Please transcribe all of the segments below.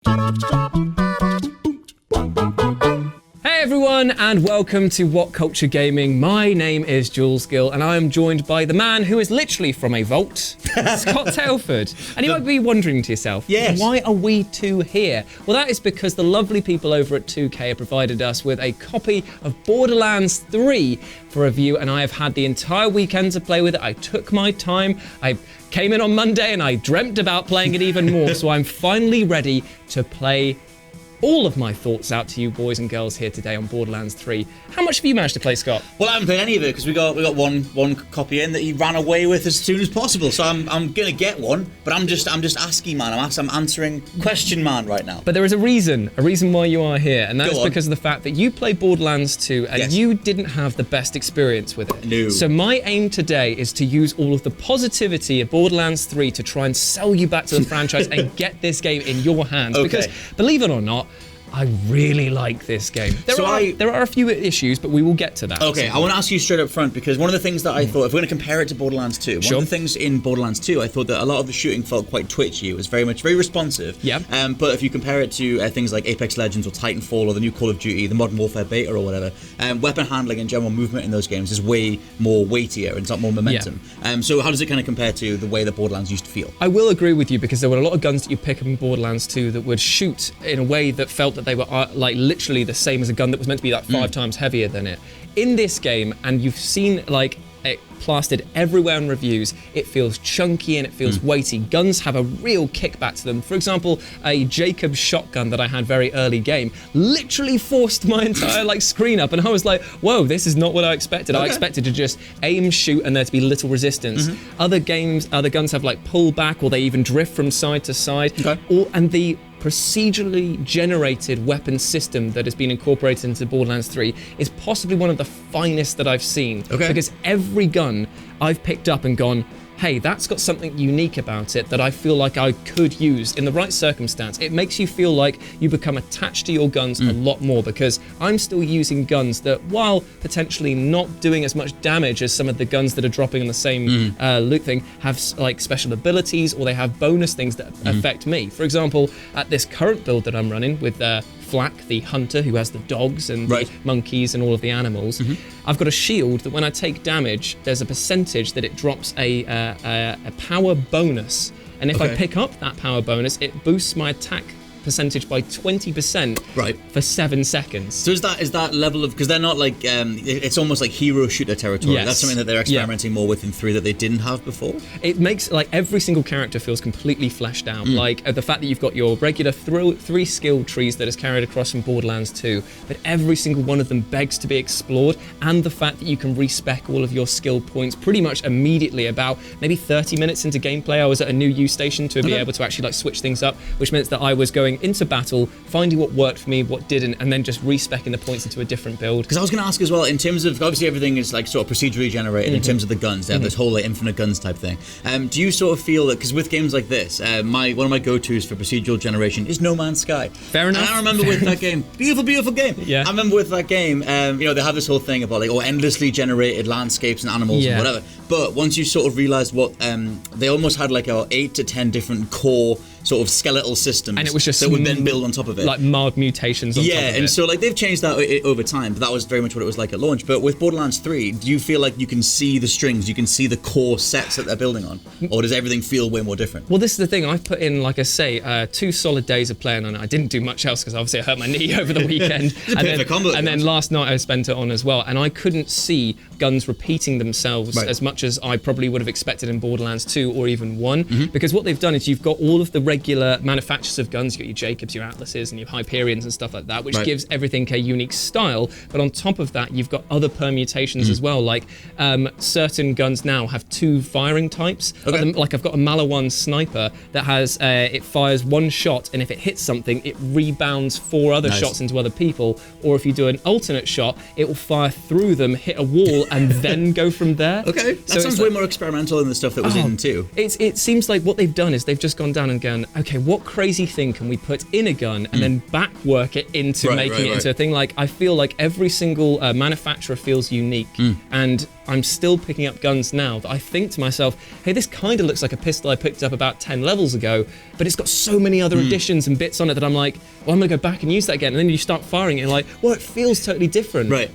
Hey everyone, and welcome to WhatCulture Gaming. My name is Jules Gill, and I am joined by the man who is literally from a vault, Scott Tailford. And you might be wondering to yourself, why are we two here? Well, that is because the lovely people over at 2K have provided us with a copy of Borderlands 3 for review, and I have had the entire weekend to play with it. I took my time. I came in on Monday and I dreamt about playing it even more, so I'm finally ready to play all of my thoughts out to you boys and girls here today on Borderlands 3. How much have you managed to play, Scott? Well, I haven't played any of it because we got one copy in that he ran away with as soon as possible. So I'm gonna get one, but I'm just asking, man. I'm answering question man right now. But there is a reason why you are here, and that's because of the fact that you played Borderlands 2 and you didn't have the best experience with it. No. So my aim today is to use all of the positivity of Borderlands 3 to try and sell you back to the franchise and get this game in your hands. Okay. Because believe it or not, I really like this game. There are a few issues, but we will get to that. Okay, I want to ask you straight up front, because one of the things that I thought, if we're going to compare it to Borderlands 2, one of the things in Borderlands 2, I thought that a lot of the shooting felt quite twitchy. It was very responsive. Yeah. But if you compare it to things like Apex Legends or Titanfall or the new Call of Duty, the Modern Warfare beta or whatever, weapon handling and general movement in those games is way more weightier and it's got more momentum. Yeah. So how does it kind of compare to the way that Borderlands used to feel? I will agree with you, because there were a lot of guns that you pick up in Borderlands 2 that would shoot in a way that felt that they were like literally the same as a gun that was meant to be like 5 times heavier than it. In this game, and you've seen like it plastered everywhere in reviews, it feels chunky and it feels weighty. Guns have a real kickback to them. For example, a Jacobs shotgun that I had very early game literally forced my entire like screen up, and I was like, whoa, this is not what I expected. I expected to just aim, shoot, and there to be little resistance. Other guns have like pullback, or they even drift from side to side. And the procedurally generated weapon system that has been incorporated into Borderlands 3 is possibly one of the finest that I've seen. Because every gun I've picked up and gone, hey, that's got something unique about it that I feel like I could use in the right circumstance. It makes you feel like you become attached to your guns a lot more, because I'm still using guns that, while potentially not doing as much damage as some of the guns that are dropping on the same loot thing, have like special abilities, or they have bonus things that affect me. For example, at this current build that I'm running with Flack, the hunter who has the dogs and the monkeys and all of the animals, I've got a shield that when I take damage, there's a percentage that it drops a power bonus. And if I pick up that power bonus, it boosts my attack percentage by 20% for 7 seconds. So is that level of, because they're not like it's almost like hero shooter territory. That's something that they're experimenting more with in 3 that they didn't have before. It makes like every single character feels completely fleshed out. Like the fact that you've got your regular 3 skill trees that is carried across from Borderlands 2, but every single one of them begs to be explored, and the fact that you can respec all of your skill points pretty much immediately. About maybe 30 minutes into gameplay, I was at a new use station to be able to actually like switch things up, which meant that I was going into battle, finding what worked for me, what didn't, and then just respecing the points into a different build. Because I was going to ask as well, in terms of, obviously everything is like sort of procedurally generated in terms of the guns. They have this whole like infinite guns type thing. Do you sort of feel that, because with games like this, one of my go-tos for procedural generation is No Man's Sky. Fair enough. And I remember with that game, beautiful game. Yeah. I remember with that game, you know, they have this whole thing about like, endlessly generated landscapes and animals and whatever. But once you sort of realised what, they almost had like 8 to 10 different core sort of skeletal systems, and it was just that would then build on top of it, like mild mutations on top of it. And so like they've changed that over time, but that was very much what it was like at launch. But with Borderlands 3, do you feel like you can see the strings, you can see the core sets that they're building on, or does everything feel way more different? Well, this is the thing. I've put in, like I say, 2 solid days of playing on it. I didn't do much else because obviously I hurt my knee over the weekend. and then last night I spent it on as well, and I couldn't see guns repeating themselves as much as I probably would have expected in Borderlands 2 or even 1, because what they've done is you've got all of the regular manufacturers of guns. You've got your Jacobs, your Atlases, and your Hyperions and stuff like that, which gives everything a unique style. But on top of that, you've got other permutations as well. Like certain guns now have 2 firing types. Like I've got a Malawan sniper that has it fires 1 shot, and if it hits something, it rebounds 4 other shots into other people. Or if you do an alternate shot, it will fire through them, hit a wall, and then go from there. That sounds way more experimental than the stuff that was in 2. It seems like what they've done is they've just gone down and gone, gun, okay, what crazy thing can we put in a gun and then back work it into making it into a thing? Like, I feel like every single manufacturer feels unique, and I'm still picking up guns now that I think to myself, hey, this kind of looks like a pistol I picked up about 10 levels ago, but it's got so many other additions and bits on it that I'm like, well, I'm gonna go back and use that again. And then you start firing it and you're like, well, it feels totally different. Right.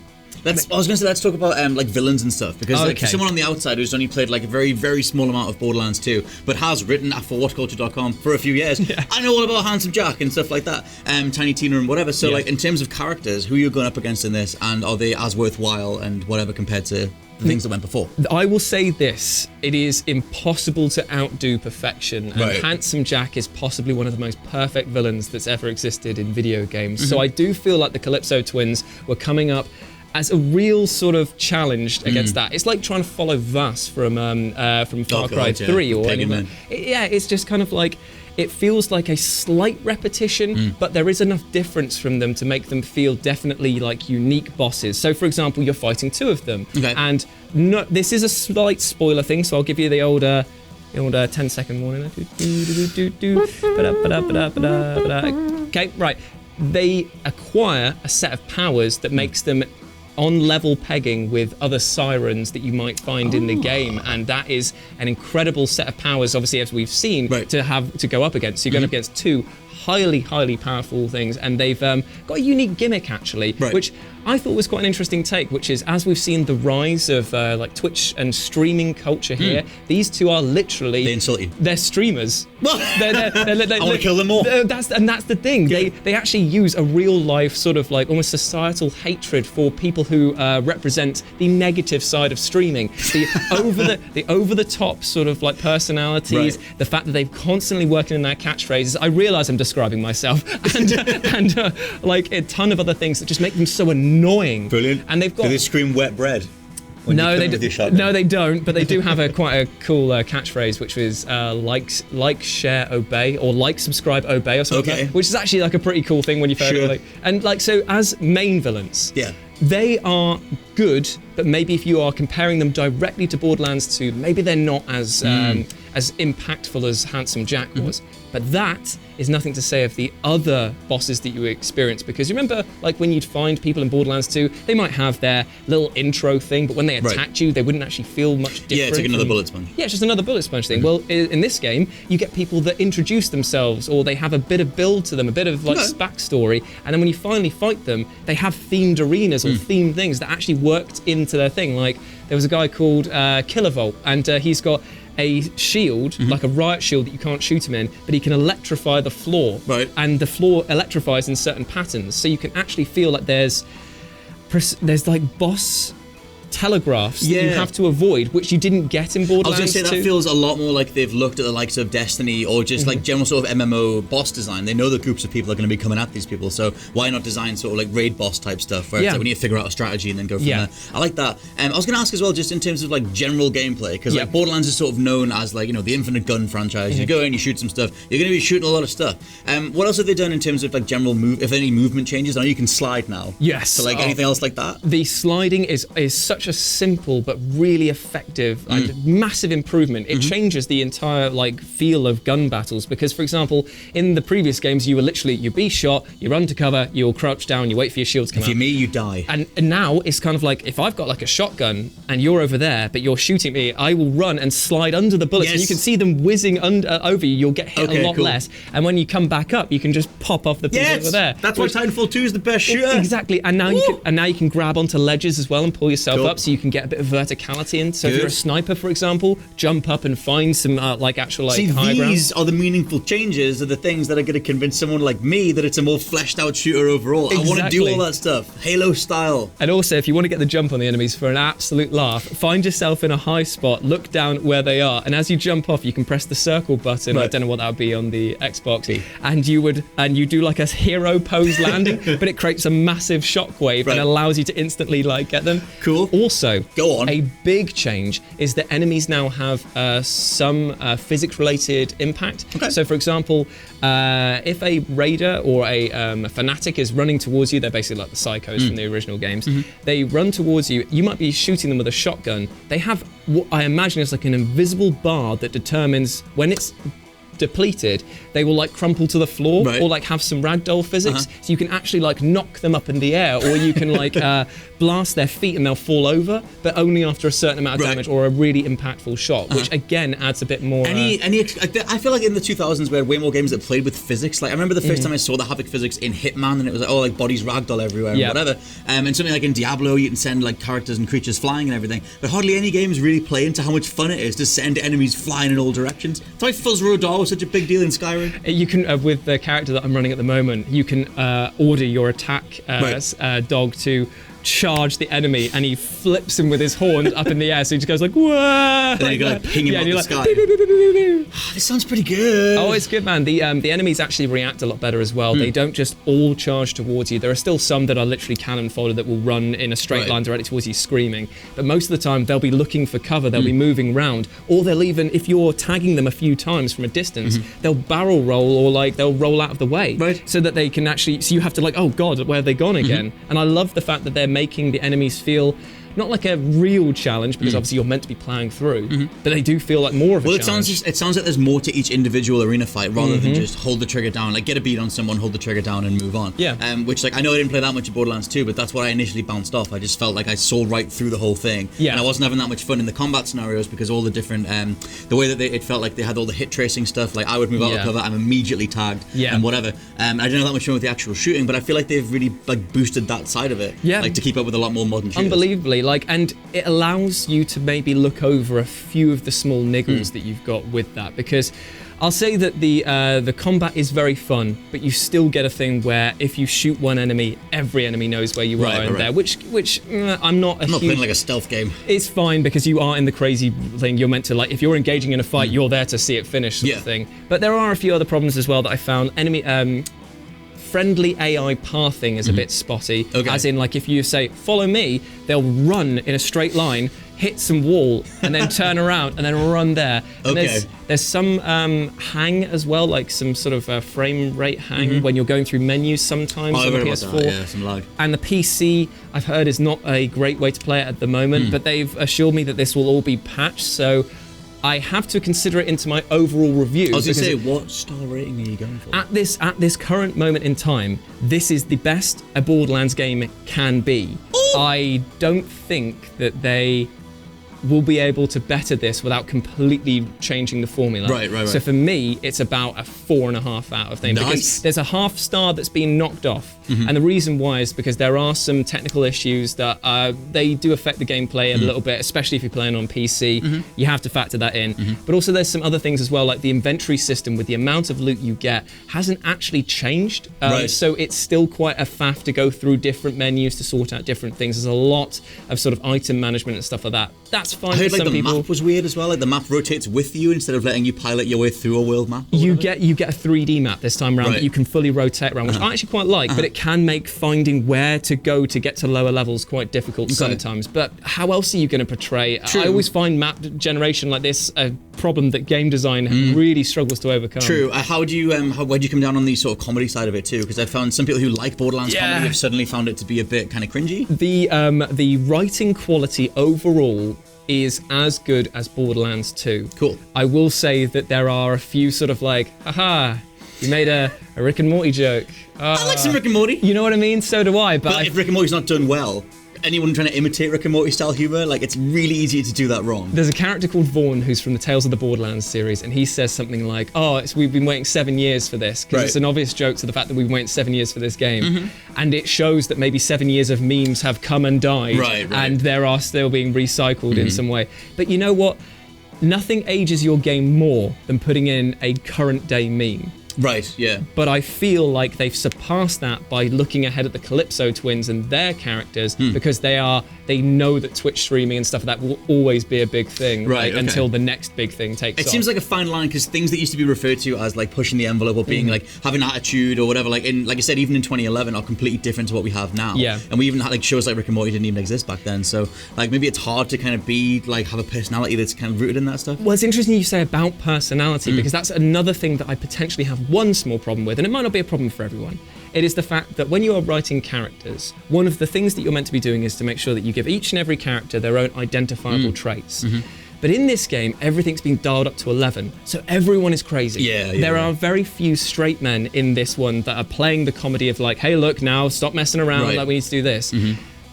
I was going to say, let's talk about like villains and stuff, because like, for someone on the outside who's only played like a very, very small amount of Borderlands 2, but has written for WhatCulture.com for a few years, I know all about Handsome Jack and stuff like that, Tiny Tina and whatever. So like, in terms of characters, who are you going up against in this, and are they as worthwhile and whatever compared to the things that went before? I will say this, it is impossible to outdo perfection, and Handsome Jack is possibly one of the most perfect villains that's ever existed in video games. So I do feel like the Calypso twins were coming up as a real sort of challenge against that. It's like trying to follow Vass from Far Cry 3 or anything. It's just kind of like, it feels like a slight repetition, but there is enough difference from them to make them feel definitely like unique bosses. So for example, you're fighting two of them. And this is a slight spoiler thing, so I'll give you the old 10-second warning. Okay, right. They acquire a set of powers that makes them on level pegging with other sirens that you might find in the game, and that is an incredible set of powers, obviously, as we've seen, to go up against. So you're going up against two highly powerful things, and they've got a unique gimmick actually, which I thought was quite an interesting take, which is, as we've seen the rise of like Twitch and streaming culture here, these two are literally, they insult you. They're streamers. I want to kill them all. That's the thing. They actually use a real life sort of like almost societal hatred for people who represent the negative side of streaming. The over the top sort of like personalities, the fact that they're constantly working in their catchphrases. I realise I'm describing myself, and like a ton of other things that just make them so annoying. Brilliant. And they've got. Do they scream wet bread? No, they don't. But they do have quite a cool catchphrase, which is like, share, obey, or like, subscribe, obey, or something. Like that, which is actually like a pretty cool thing when you've heard it. And like, so as main villains, they are good, but maybe if you are comparing them directly to Borderlands 2, maybe they're not as impactful as Handsome Jack was. But that is nothing to say of the other bosses that you experience, because you remember, like, when you'd find people in Borderlands 2, they might have their little intro thing, but when they attacked you, they wouldn't actually feel much different. Yeah, it's like another bullet sponge. Yeah, it's just another bullet sponge thing. Well, in this game, you get people that introduce themselves, or they have a bit of build to them, a bit of like backstory, and then when you finally fight them, they have themed arenas or themed things that actually worked into their thing. Like, there was a guy called Kilovolt, and he's got a shield, like a riot shield that you can't shoot him in, but he can electrify the floor. And the floor electrifies in certain patterns, so you can actually feel like there's like boss telegraphs that you have to avoid, which you didn't get in Borderlands 2. I was going to say, that feels a lot more like they've looked at the likes of Destiny or just like general sort of MMO boss design. They know the groups of people are going to be coming at these people, so why not design sort of like raid boss type stuff where it's like we need to figure out a strategy and then go from there. I like that. I was going to ask as well, just in terms of like general gameplay, because like Borderlands is sort of known as like, you know, the infinite gun franchise. You go in, you shoot some stuff, you're going to be shooting a lot of stuff. What else have they done in terms of like general if any movement changes? I know you can slide now. So like anything else like that? The sliding is such a simple but really effective and massive improvement. It changes the entire like feel of gun battles, because for example, in the previous games you were literally, you'd be shot, you run to cover, you'll crouch down, you wait for your shields to come out. If you're me, you die. And now it's kind of like, if I've got like a shotgun and you're over there but you're shooting me, I will run and slide under the bullets and you can see them whizzing over you. You'll get hit a lot less, and when you come back up you can just pop off the people over there. That's why Titanfall 2 is the best shooter. Exactly. And now you can grab onto ledges as well and pull yourself up, so you can get a bit of verticality in. So if you're a sniper, for example, jump up and find some like actual like high ground. These are the meaningful changes, are the things that are going to convince someone like me that it's a more fleshed out shooter overall. I want to do all that stuff, Halo style. And also, if you want to get the jump on the enemies for an absolute laugh, find yourself in a high spot, look down where they are, and as you jump off, you can press the circle button. I don't know what that would be on the Xbox, and you do like a hero pose landing, but it creates a massive shockwave and allows you to instantly like get them. Also, go on. A big change is that enemies now have some physics-related impact. So, for example, if a raider or a fanatic is running towards you, they're basically like the psychos from the original games. They run towards you. You might be shooting them with a shotgun. They have what I imagine is like an invisible bar that determines when it's depleted, they will like crumple to the floor or like have some ragdoll physics. So you can actually like knock them up in the air, or you can like blast their feet and they'll fall over, but only after a certain amount of damage or a really impactful shot, which again adds a bit more. I feel like in the 2000s we had way more games that played with physics. Like I remember the first time I saw the havoc physics in Hitman, and it was like, oh, like bodies ragdoll everywhere and whatever. And something like in Diablo, you can send like characters and creatures flying and everything, but hardly any games really play into how much fun it is to send enemies flying in all directions. That's why Fuzz Rodar was such a big deal in Skyrim. You can with the character that I'm running at the moment, you can order your attack dog to charge the enemy, and he flips him with his horns up in the air, so he just goes like, whoa! And then you go like ping him up the sky. This sounds pretty good. Oh, it's good, man. The enemies actually react a lot better as well. They don't just all charge towards you. There are still some that are literally cannon fodder that will run in a straight line directly towards you screaming. But most of the time, they'll be looking for cover, they'll be moving around, or they'll even, if you're tagging them a few times from a distance, they'll barrel roll, or like they'll roll out of the way, so that they can actually, so you have to like, oh God, where have they gone again? And I love the fact that they're making the enemies feel not like a real challenge, because obviously you're meant to be plowing through, but they do feel like more of a challenge. It sounds like there's more to each individual arena fight rather than just hold the trigger down, like get a beat on someone, hold the trigger down and move on. Which like I know I didn't play that much of Borderlands 2, but that's what I initially bounced off. I just felt like I saw right through the whole thing, and I wasn't having that much fun in the combat scenarios because all the different, the way that it felt like they had all the hit tracing stuff, like I would move out of cover, I'm immediately tagged and whatever. I didn't have that much fun with the actual shooting, but I feel like they've really like boosted that side of it, like to keep up with a lot more modern shooters. Unbelievably, like, and it allows you to maybe look over a few of the small niggles that you've got with that, because I'll say that the combat is very fun, but you still get a thing where if you shoot one enemy, every enemy knows where you are in there, which I'm not playing like a stealth game. It's fine, because you are in the crazy thing. You're meant to, like, if you're engaging in a fight, you're there to see it finish sort of thing. But there are a few other problems as well that I found. Friendly AI pathing is a bit spotty, as in like if you say follow me, they'll run in a straight line, hit some wall, and then turn around and then run there. And there's some hang as well, like some sort of frame rate hang when you're going through menus sometimes on the PS4. Some lag. And the PC, I've heard, is not a great way to play it at the moment, but they've assured me that this will all be patched, so I have to consider it into my overall review. I was going to say, what star rating are you going for? At this current moment in time, this is the best a Borderlands game can be. Ooh. I don't think that they will be able to better this without completely changing the formula. Right. So for me, it's about a 4.5 out of thing. Nice. Because there's a half star that's been knocked off. And the reason why is because there are some technical issues that they do affect the gameplay a little bit, especially if you're playing on PC. You have to factor that in. But also there's some other things as well, like the inventory system with the amount of loot you get hasn't actually changed. So it's still quite a faff to go through different menus to sort out different things. There's a lot of sort of item management and stuff like that. That's fine. I heard for some the people. map was weird as well. Like the map rotates with you instead of letting you pilot your way through a world map. You get a 3D map this time around that you can fully rotate around, which I actually quite like. But it can make finding where to go to get to lower levels quite difficult sometimes. But how else are you going to portray? True. I always find map generation like this a problem that game design really struggles to overcome. True. Where do you come down on the sort of comedy side of it too? Because I found some people who like Borderlands comedy have suddenly found it to be a bit kind of cringy. The writing quality overall is as good as Borderlands 2. Cool. I will say that there are a few sort of like, haha, you made a Rick and Morty joke. I like some Rick and Morty. You know what I mean? So do I. But if Rick and Morty's not done well, anyone trying to imitate Rick and Morty style humor, like it's really easy to do that wrong. There's a character called Vaughn who's from the Tales of the Borderlands series, and he says something like, we've been waiting 7 years for this, because it's an obvious joke to the fact that we've been waiting 7 years for this game. And it shows that maybe 7 years of memes have come and died, and there are still being recycled in some way. But you know what? Nothing ages your game more than putting in a current day meme. Right, yeah. But I feel like they've surpassed that by looking ahead at the Calypso twins and their characters, because they know that Twitch streaming and stuff like that will always be a big thing, until the next big thing takes off. It seems like a fine line, because things that used to be referred to as like pushing the envelope or being like having attitude or whatever, like I said, even in 2011 are completely different to what we have now. Yeah. And we even had like shows like Rick and Morty didn't even exist back then. So like maybe it's hard to kind of be like have a personality that's kind of rooted in that stuff. Well, it's interesting you say about personality, because that's another thing that I potentially have one small problem with, and it might not be a problem for everyone. It is the fact that when you are writing characters, one of the things that you're meant to be doing is to make sure that you give each and every character their own identifiable traits. But in this game, everything's been dialed up to 11, so everyone is crazy. There are very few straight men in this one that are playing the comedy of like, hey, look, now stop messing around, like we need to do this.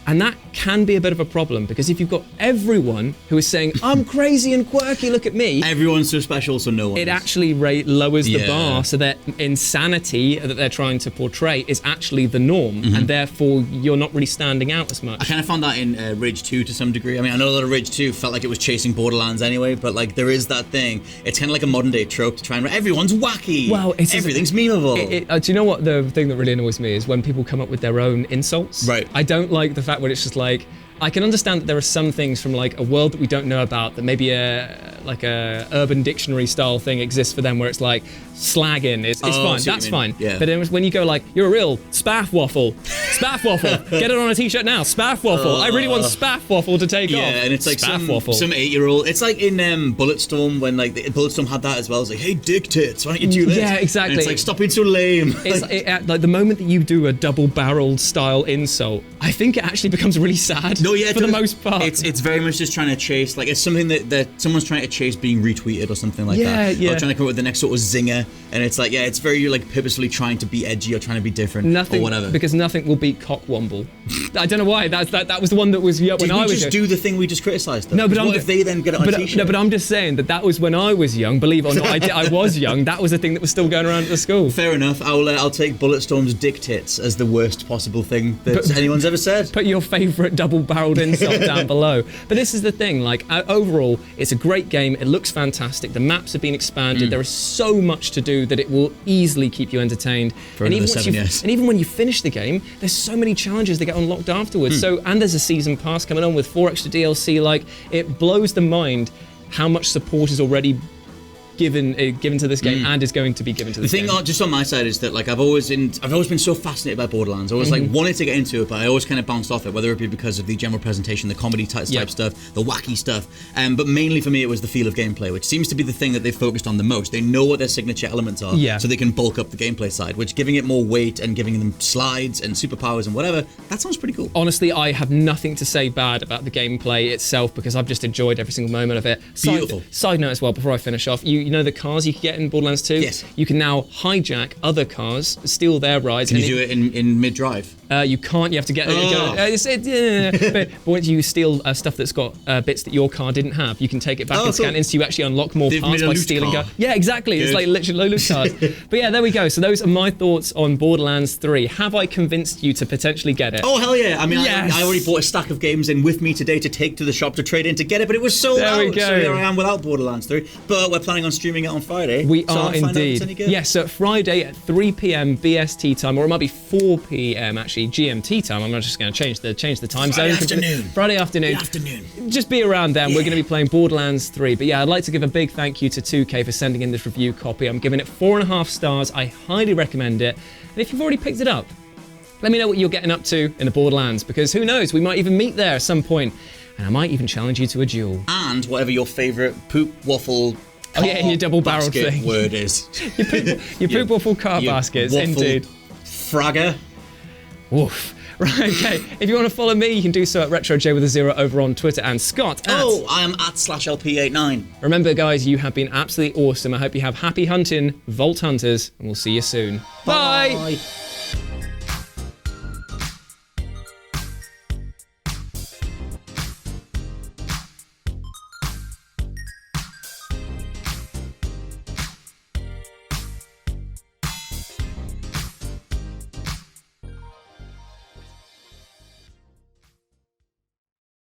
And that can be a bit of a problem, because if you've got everyone who is saying, I'm crazy and quirky, look at me. Everyone's so special, so no one It is. actually lowers the bar, so that insanity that they're trying to portray is actually the norm, and therefore you're not really standing out as much. I kind of found that in Rage 2 to some degree. I mean, I know that Rage 2 felt like it was chasing Borderlands anyway, but like there is that thing. It's kind of like a modern day trope to try and everyone's wacky. Well, everything's memeable. Do you know what the thing that really annoys me is when people come up with their own insults? Right. I don't like the fact when it's just like, I can understand that there are some things from like a world that we don't know about that maybe a Urban Dictionary style thing exists for them, where it's like slagging. It's fine. That's fine. Yeah. But then when you go like, you're a real spaff waffle, get it on a t-shirt now, spaff waffle. I really want spaff waffle to take off. Yeah, and it's like spaff waffle. some 8-year-old. It's like in Bulletstorm when like Bulletstorm had that as well. It's like, hey, dick tits, why don't you do this? Yeah, exactly. And it's like, stop being so lame. It's like the moment that you do a double-barreled style insult, I think it actually becomes really sad. No, yeah, for the most part. It's very much just trying to chase, like it's something that someone's trying to chase being retweeted or something like that. Yeah. Or trying to come up with the next sort of zinger, and it's like, it's very like purposefully trying to be edgy or trying to be different or whatever. Because nothing will beat Cockwomble. I don't know why. That was the one that was when I was. Did we just do the thing we just criticised? No, but what if they then get it on a t-shirt? No, but I'm just saying that was when I was young. Believe it or not, I was young. That was the thing that was still going around at the school. Fair enough. I'll take Bulletstorm's dick tits as the worst possible thing that anyone's ever said. Put your favourite double-barreled insult down below. But this is the thing, like overall, it's a great game. It looks fantastic. The maps have been expanded. There is so much to do that it will easily keep you entertained. For another 7 years. And even when you finish the game, there's so many challenges that get unlocked afterwards. And there's a season pass coming on with 4 extra DLC. Like, it blows the mind how much support is already given to this game and is going to be given to this game. The thing just on my side is that like I've always been so fascinated by Borderlands. I always like wanted to get into it, but I always kind of bounced off it, whether it be because of the general presentation, the comedy type stuff, the wacky stuff, but mainly for me it was the feel of gameplay, which seems to be the thing that they've focused on the most. They know what their signature elements are, so they can bulk up the gameplay side, which giving it more weight and giving them slides and superpowers and whatever, that sounds pretty cool. Honestly, I have nothing to say bad about the gameplay itself because I've just enjoyed every single moment of it. Beautiful. Side note as well, before I finish off, you know the cars you can get in Borderlands 2? Yes. You can now hijack other cars, steal their rides. Can you do it in mid-drive? You can't. You have to get. But once you steal stuff that's got bits that your car didn't have, you can take it back and scan in, so you actually unlock more parts by stealing. Yeah, exactly. Good. It's like literally loot cars. But yeah, there we go. So those are my thoughts on Borderlands 3. Have I convinced you to potentially get it? Oh hell yeah! I mean, yes. I already bought a stack of games in with me today to take to the shop to trade in to get it, but it was sold out. There we go. So here I am without Borderlands 3. But we're planning on streaming it on Friday. We are indeed. Yes, so Friday at 3 p.m. BST time, or it might be 4 p.m. actually GMT time. I'm not just going to change the time zone. Friday afternoon. Just be around then. We're going to be playing Borderlands 3. But yeah, I'd like to give a big thank you to 2K for sending in this review copy. I'm giving it 4.5 stars. I highly recommend it. And if you've already picked it up, let me know what you're getting up to in the Borderlands, because who knows, we might even meet there at some point, and I might even challenge you to a duel. And whatever your favourite poop waffle your double-barreled thing. Word is. your poop waffle car baskets, indeed. Fragger. Woof. Right, okay. If you want to follow me, you can do so at RetroJ with a 0 over on Twitter, and Scott at... Oh, I am at /LP89. Remember, guys, you have been absolutely awesome. I hope you have happy hunting, Vault Hunters, and we'll see you soon. Bye!